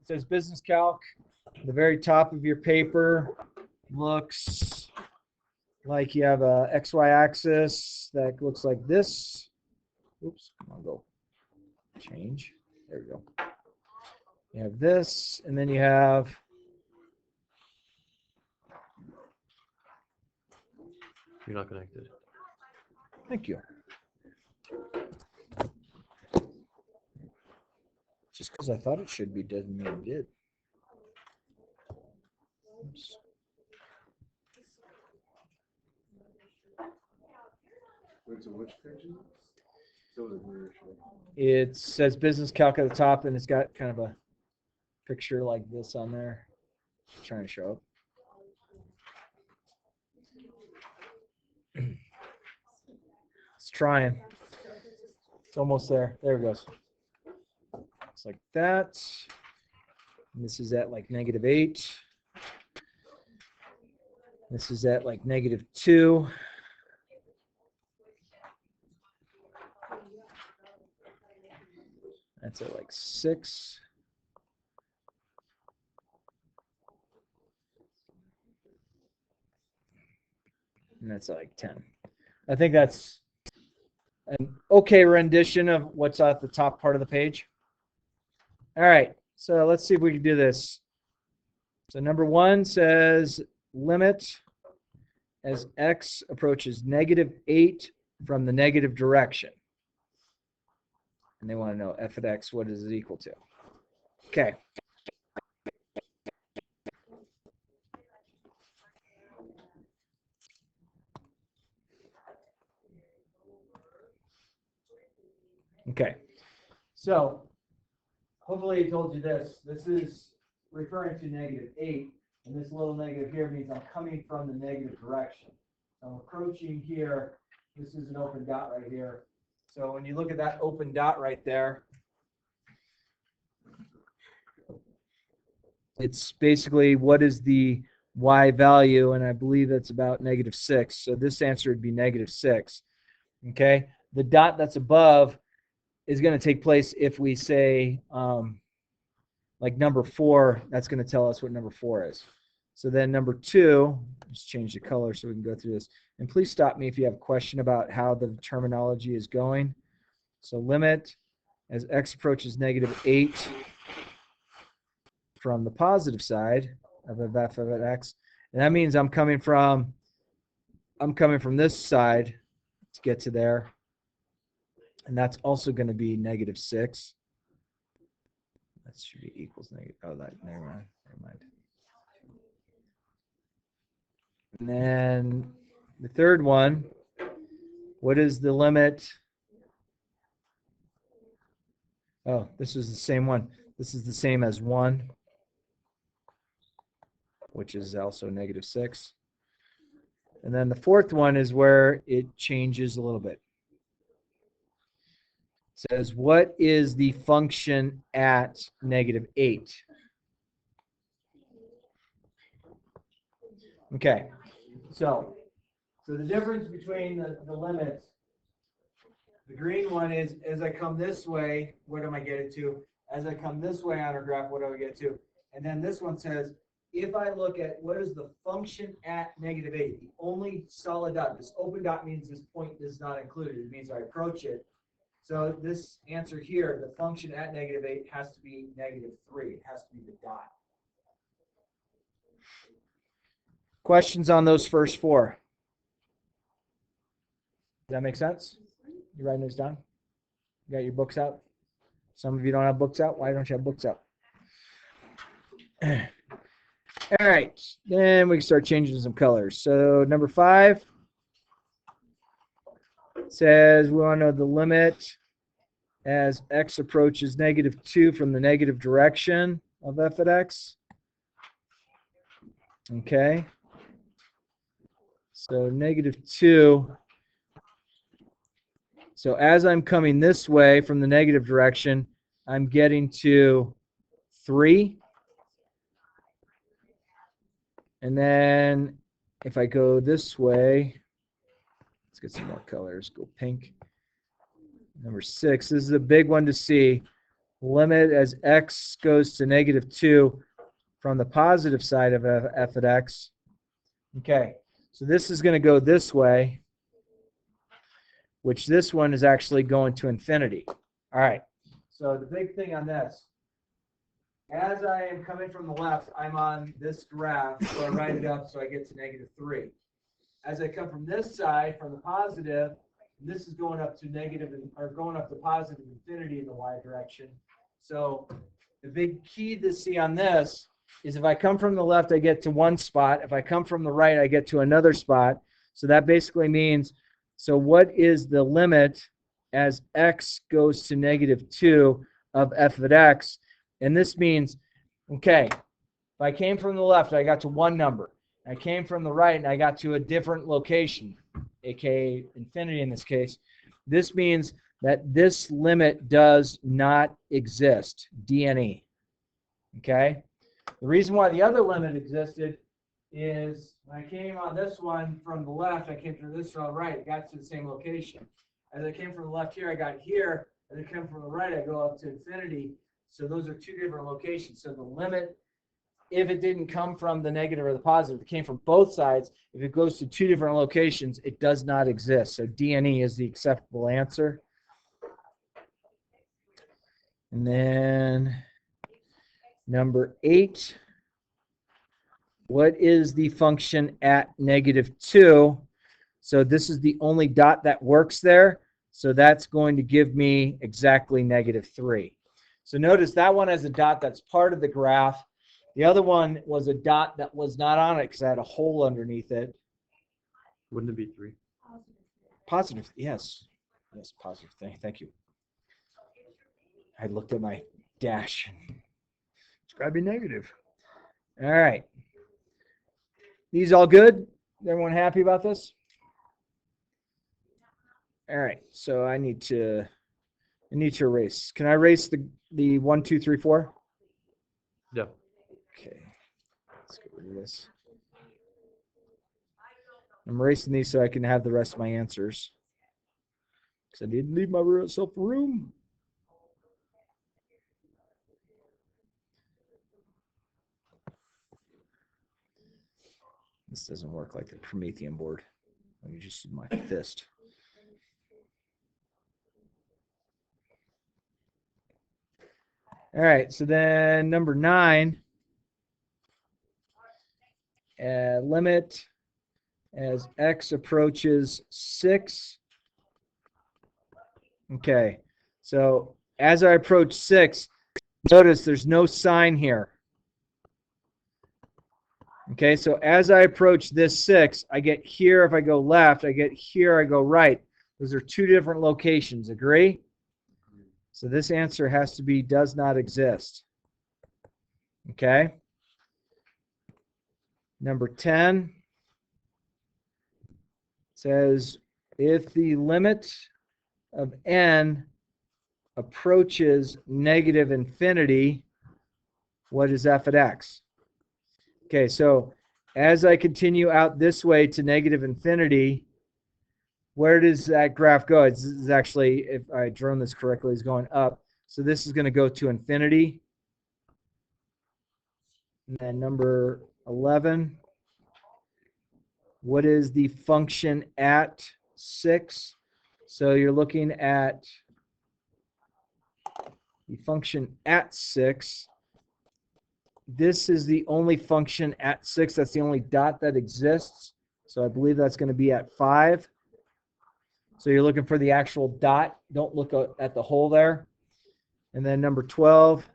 It says business calc. The very top of your paper looks like you have a XY axis that looks like this. Oops, come on, go. Change. There we go. You have this, and then you have You're not connected. thank you. Just because I thought it should be doesn't mean it did. Oops. Wait, so which page is it? So the rear show. It says business calc at the top, and it's got kind of a picture like this on there. Trying to show up. It's trying. It's almost there. There it goes. It's like that. And this is at like -8. This is at like -2. That's at like 6. And that's at like 10. I think that's an okay rendition of what's at the top part of the page. All right, so let's see if we can do this. So number 1 says limit as x approaches -8 from the negative direction. And they want to know f of x, what is it equal to? Okay. Okay. So hopefully I told you this. This is referring to -8, and this little negative here means I'm coming from the negative direction. So I'm approaching here. This is an open dot right here. So when you look at that open dot right there, it's basically what is the y value, and I believe that's about -6. So this answer would be -6. Okay. The dot that's above is going to take place if we say like number 4, that's going to tell us what number 4 is. So then number 2, just change the color so we can go through this. And please stop me if you have a question about how the terminology is going. So limit as x approaches -8 from the positive side of f of x. And that means I'm coming from this side to get to there. And that's also going to be -6. That should be equals negative. Oh, that never mind. Never mind. And then the third one, what is the limit? Oh, this is the same one. This is the same as 1, which is also -6. And then the fourth one is where it changes a little bit. It says, what is the function at -8? Okay, so the difference between the limits, the green one is as I come this way, what am I getting to? As I come this way on our graph, what do I get to? And then this one says, if I look at what is the function at -8, the only solid dot, this open dot means this point is not included. It means I approach it. So this answer here, the function at -8 has to be -3. It has to be the dot. Questions on those first 4? Does that make sense? You writing this down? You got your books out? Some of you don't have books out. Why don't you have books out? All right, then we can start changing some colors. So number 5 says we want to know the limit as x approaches -2 from the negative direction of f of x. Okay. So -2. So as I'm coming this way from the negative direction, I'm getting to 3. And then if I go this way, let's get some more colors. Go pink. Number 6. This is a big one to see. limit as x goes to -2 from the positive side of f of x. Okay, so this is going to go this way, which this one is actually going to infinity. All right, so the big thing on this, as I am coming from the left, I'm on this graph, so I write it up so I get to -3. As I come from this side, from the positive, this is going up to negative, or going up to positive infinity in the y direction. So the big key to see on this is if I come from the left, I get to one spot. If I come from the right, I get to another spot. So that basically means, so what is the limit as x goes to -2 of f of x? And this means, okay, if I came from the left, I got to one number. I came from the right and I got to a different location, aka infinity in this case. This means that this limit does not exist, DNE. Okay? The reason why the other limit existed is when I came on this one from the left, I came from this from the right, I got to the same location. As I came from the left here, I got here. As I come from the right, I go up to infinity. So those are two different locations. So the limit, if it didn't come from the negative or the positive, it came from both sides. If it goes to two different locations, it does not exist. So DNE is the acceptable answer. And then number 8, what is the function at -2? So this is the only dot that works there. So that's going to give me exactly -3. So notice that one has a dot that's part of the graph. The other one was a dot that was not on it because I had a hole underneath it. Wouldn't it be 3? Positive, yes. Yes, positive thing. Thank you. I looked at my dash. It's got to be negative. All right. These all good? Everyone happy about this? All right. So I need to erase. Can I erase the 1, 2, 3, 4? Yeah. Okay. Let's get rid of this. I'm erasing these so I can have the rest of my answers. Because I didn't leave myself room. This doesn't work like the Promethean board. Let me just use my fist. All right, so then number 9, limit as x approaches 6. Okay, so as I approach 6, notice there's no sign here. Okay, so as I approach this 6, I get here if I go left, I get here, I go right. Those are two different locations, agree? So this answer has to be does not exist. Okay. Number 10 says if the limit of n approaches negative infinity, what is f at x? Okay, so as I continue out this way to negative infinity, where does that graph go? It's actually, if I drawn this correctly, is going up. So this is going to go to infinity. And then number 11, what is the function at 6? So you're looking at the function at 6. This is the only function at 6. That's the only dot that exists. So I believe that's going to be at 5. So you're looking for the actual dot. Don't look at the hole there. And then number 12,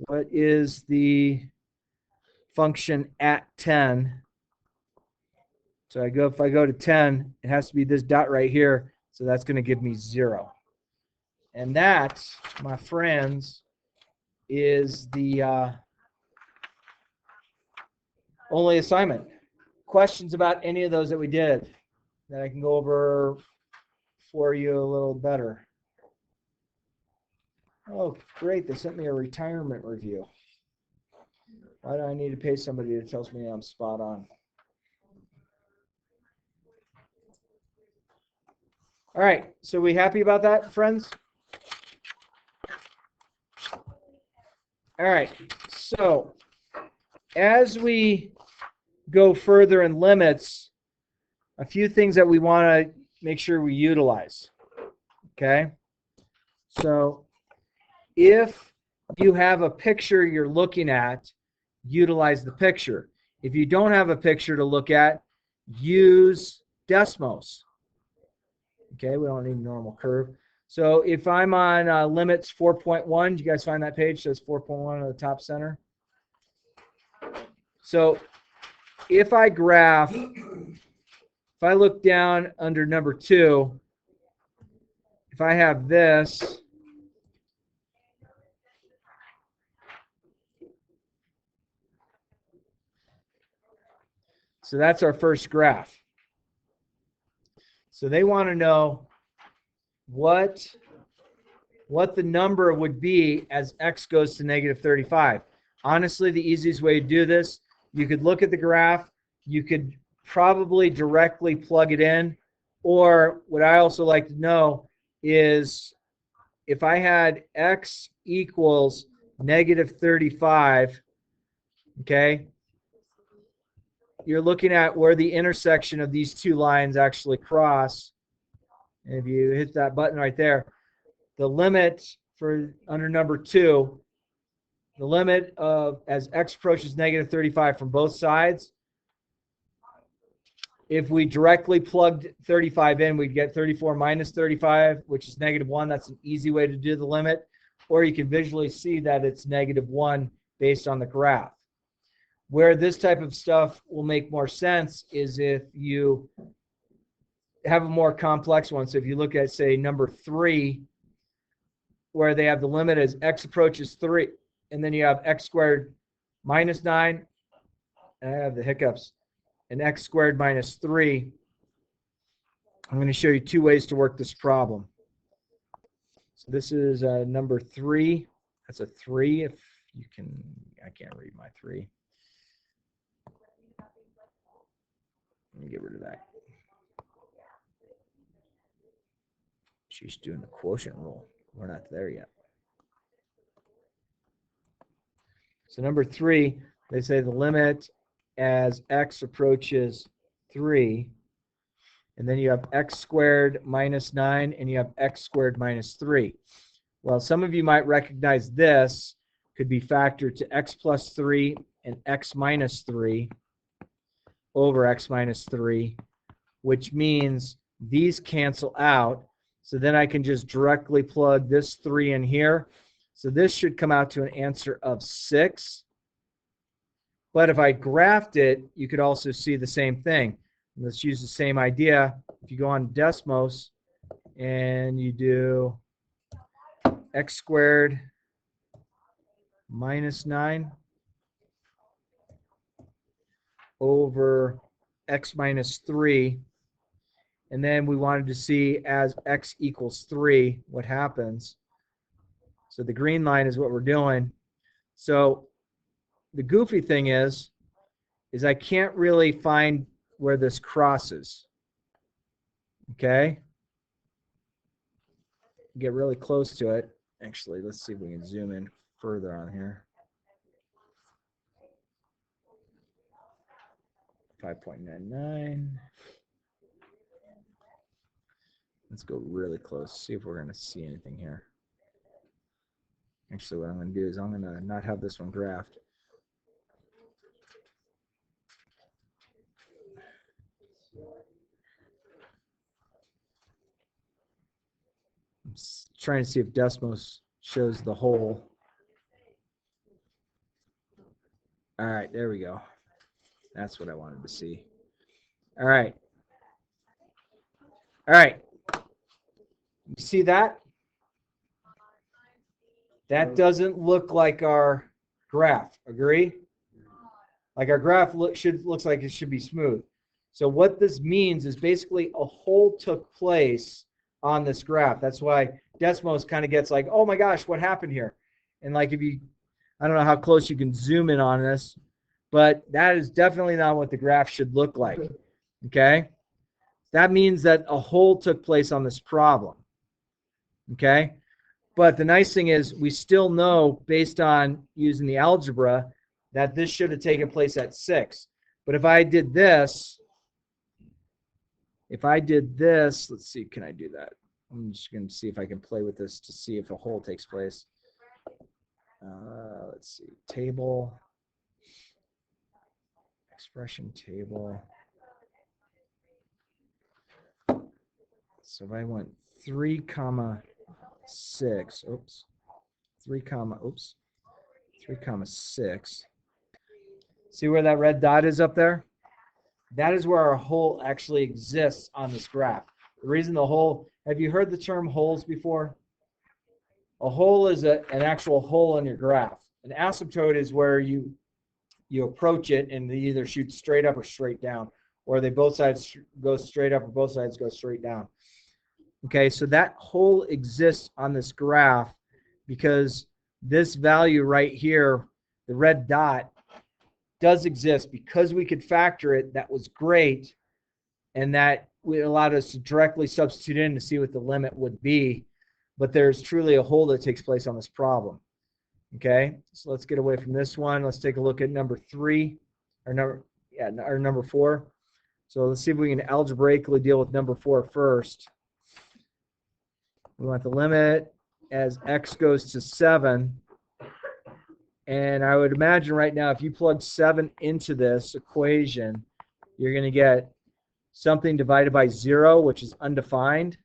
what is the function at 10? So if I go to 10, it has to be this dot right here. So that's going to give me 0. And that, my friends, is the only assignment. Questions about any of those that we did that I can go over for you a little better? Oh, great. They sent me a retirement review. Why do I need to pay somebody that tells me I'm spot on? All right. So we happy about that, friends? All right, so as we go further in limits, a few things that we want to make sure we utilize. Okay, so if you have a picture you're looking at, utilize the picture. If you don't have a picture to look at, use Desmos. Okay, we don't need normal curve. So if I'm on limits 4.1, do you guys find that page? It says 4.1 on the top center. So if I graph, if I look down under number 2, if I have this, so that's our first graph. So they want to know what the number would be as x goes to negative 35. Honestly, the easiest way to do this, you could look at the graph, you could probably directly plug it in, or what I also like to know is if I had x equals negative 35, okay, you're looking at where the intersection of these two lines actually cross. And if you hit that button right there, the limit for under number 2, the limit of as x approaches negative 35 from both sides, if we directly plugged 35 in, we'd get 34 minus 35, which is negative 1. That's an easy way to do the limit. Or you can visually see that it's negative 1 based on the graph. Where this type of stuff will make more sense is if you have a more complex one. So if you look at, say, number 3, where they have the limit as x approaches 3, and then you have x squared minus 9, and I have the hiccups, and x squared minus 3. I'm going to show you 2 ways to work this problem. So this is number 3. That's a 3. If you can, I can't read my 3. Let me get rid of that. She's doing the quotient rule. We're not there yet. So number 3, they say the limit as x approaches 3, and then you have x squared minus 9, and you have x squared minus 3. Well, some of you might recognize this could be factored to x plus 3 and x minus 3 over x minus 3, which means these cancel out. So then I can just directly plug this 3 in here. So this should come out to an answer of 6. But if I graphed it, you could also see the same thing. Let's use the same idea. If you go on Desmos and you do x squared minus 9 over x minus 3, and then we wanted to see as x equals 3 what happens. So the green line is what we're doing. So the goofy thing is I can't really find where this crosses. Okay? Get really close to it. Actually, let's see if we can zoom in further on here. 5.99. Let's go really close, see if we're going to see anything here. Actually, what I'm going to do is I'm going to not have this one graphed. I'm trying to see if Desmos shows the whole. All right, there we go. That's what I wanted to see. All right. All right. You see that? That doesn't look like our graph. Agree? Like our graph looks like it should be smooth. So what this means is basically a hole took place on this graph. That's why Desmos kind of gets like, oh my gosh, what happened here? And like if you, I don't know how close you can zoom in on this, but that is definitely not what the graph should look like. Okay? That means that a hole took place on this problem. Okay? But the nice thing is we still know, based on using the algebra, that this should have taken place at 6. But if I did this, let's see, can I do that? I'm just going to see if I can play with this to see if a hole takes place. Let's see, table, expression table. So if I went 3 comma 6, 3 comma 6. See where that red dot is up there? That is where our hole actually exists on this graph. The reason the hole, have you heard the term holes before? A hole is an actual hole in your graph. An asymptote is where you approach it and they either shoot straight up or straight down, or they both sides go straight up or both sides go straight down. Okay, so that hole exists on this graph because this value right here, the red dot, does exist. Because we could factor it, that was great, and that allowed us to directly substitute in to see what the limit would be. But there's truly a hole that takes place on this problem. Okay, so let's get away from this one. Let's take a look at number 3, or number 4. So let's see if we can algebraically deal with number 4 first. We want the limit as x goes to 7. And I would imagine right now, if you plug 7 into this equation, you're going to get something divided by 0, which is undefined.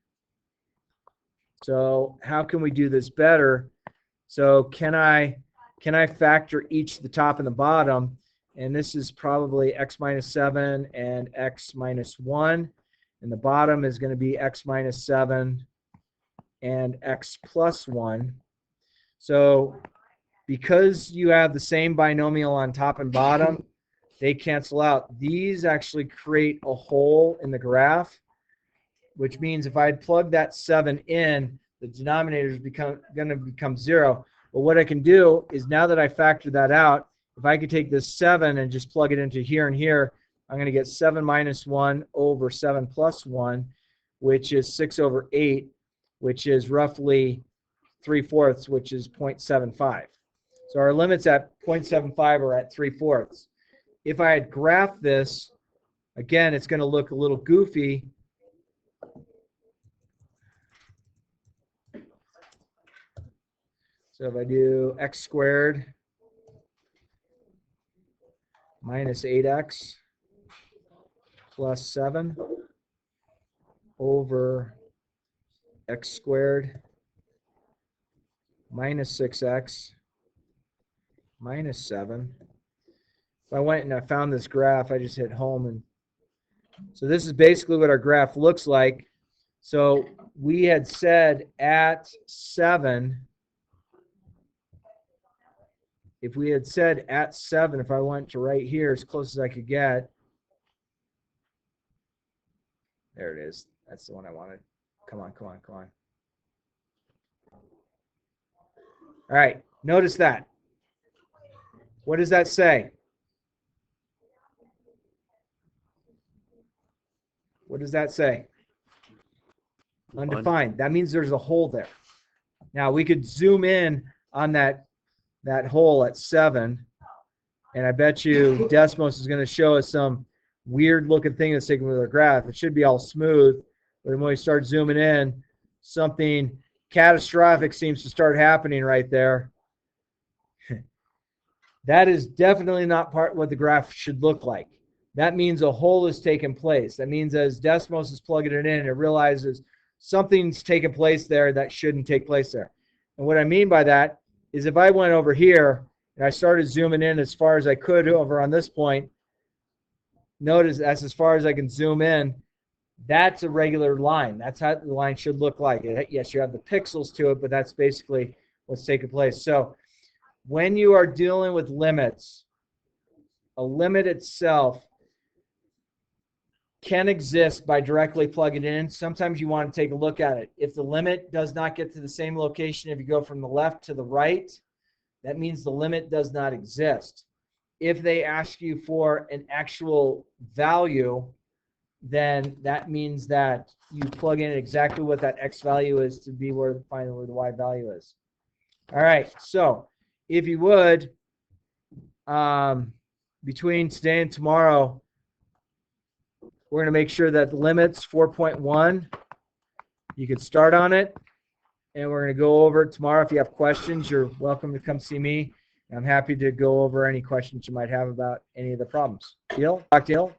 So how can we do this better? So can I factor each the top and the bottom? And this is probably x minus 7 and x minus 1. And the bottom is going to be x minus 7 and x plus 1. So because you have the same binomial on top and bottom, they cancel out. These actually create a hole in the graph, which means if I had plugged that 7 in, the denominator is going to become 0. But what I can do is, now that I factor that out, if I could take this 7 and just plug it into here and here, I'm going to get 7 minus 1 over 7 plus 1, which is 6 over 8, which is roughly 3/4, which is 0.75. So our limits at 0.75 are at 3/4. If I had graphed this, again, it's going to look a little goofy. So if I do x squared minus 8x plus 7 over x squared minus 6x minus 7. If I went and I found this graph, I just hit home. And so this is basically what our graph looks like. So we had said at 7, if we had said at 7, if I went to right here as close as I could get, there it is. That's the one I wanted. Come on, come on, come on. All right, notice that. What does that say? What does that say? Undefined. That means there's a hole there. Now we could zoom in on that hole at 7, and I bet you Desmos is going to show us some weird looking thing that's taken with our graph. It should be all smooth, but when we start zooming in, something catastrophic seems to start happening right there. That is definitely not what the graph should look like. That means a hole has taken place. That means as Desmos is plugging it in, it realizes something's taken place there that shouldn't take place there. And what I mean by that is, if I went over here and I started zooming in as far as I could over on this point, notice that's as far as I can zoom in. That's a regular line. That's how the line should look like. Yes, you have the pixels to it, but that's basically what's taking place. So when you are dealing with limits, a limit itself can exist by directly plugging it in. Sometimes you want to take a look at it. If the limit does not get to the same location, if you go from the left to the right, that means the limit does not exist. If they ask you for an actual value, then that means that you plug in exactly what that x value is to be where find where the y value is. All right, so if you would, between today and tomorrow, we're going to make sure that the limit's 4.1. You could start on it, and we're going to go over it tomorrow. If you have questions, you're welcome to come see me. I'm happy to go over any questions you might have about any of the problems. Deal? Dr. Deal?